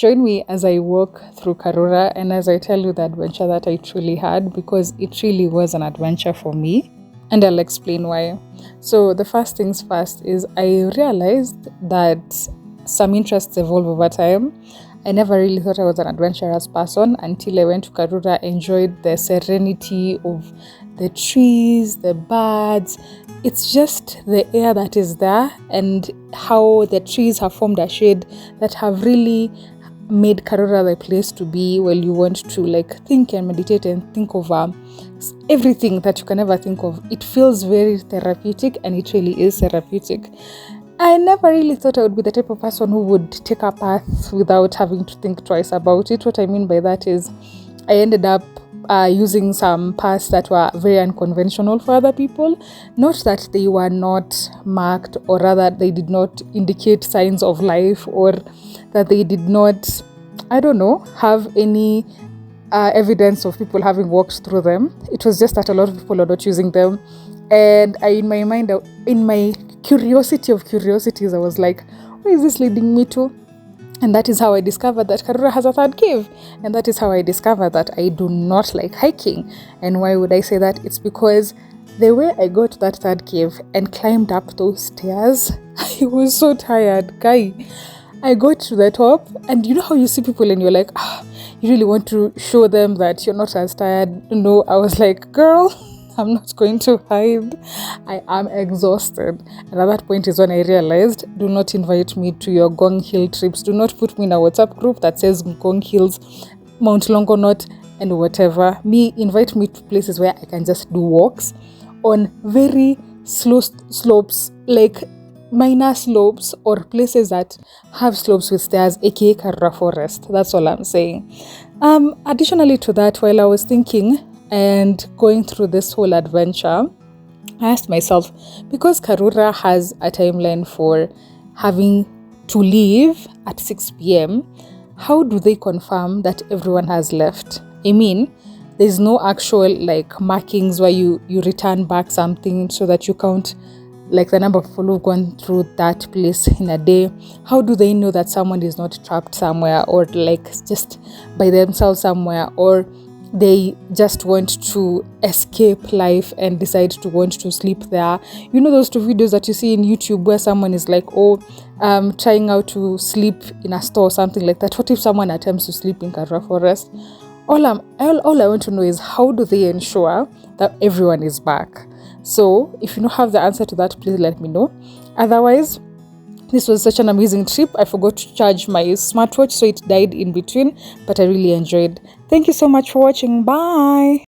Join me as I walk through Karura and as I tell you the adventure that I truly had, because it really was an adventure for me, and I'll explain why. So, the first things first is I realized that some interests evolve over time. I never really thought I was an adventurous person until I went to Karura, enjoyed the serenity of the trees, the birds. It's just the air that is there and how the trees have formed a shade that have really made Karura the place to be while you want to think and meditate and think of everything that you can ever think of. It feels very therapeutic, and it really is therapeutic. I never really thought I would be the type of person who would take a path without having to think twice about it. What I mean by that is I ended up using some paths that were very unconventional for other people. Not that they were not marked, or rather they did not indicate signs of life, or that they did not, have any evidence of people having walked through them. It was just that a lot of people are not using them. And in my mind, in my curiosity of curiosities, I was like, where is this leading me to? And that is how I discovered that Karura has a third cave. And that is how I discovered that I do not like hiking. And why would I say that? It's because the way I got to that third cave and climbed up those stairs, I was so tired, guy. I got to the top, and you know how you see people and you're like, you really want to show them that you're not as tired. No, I was like, girl, I'm not going to hide. I am exhausted. And at that point is when I realized, do not invite me to your Gong Hill trips. Do not put me in a WhatsApp group that says Gong Hills, Mount Longonot, and whatever. Invite me to places where I can just do walks on very slow slopes, like minor slopes, or places that have slopes with stairs, aka Karura Forest. That's all I'm saying. Additionally to that, while I was thinking and going through this whole adventure, I asked myself, because Karura has a timeline for having to leave at 6 p.m., how do they confirm that everyone has left? I mean, there's no actual markings where you return back something so that you count the number of people who've gone through that place in a day. How do they know that someone is not trapped somewhere, or just by themselves somewhere, or they just want to escape life and decide to want to sleep there? You know those two videos that you see in YouTube where someone is trying out to sleep in a store or something like that. What if someone attempts to sleep in Karura Forest? All I want to know is, how do they ensure that everyone is back? So if you don't have the answer to that, please let me know. Otherwise, this was such an amazing trip. I forgot to charge my smartwatch, so it died in between, but I really enjoyed. Thank you so much for watching. Bye.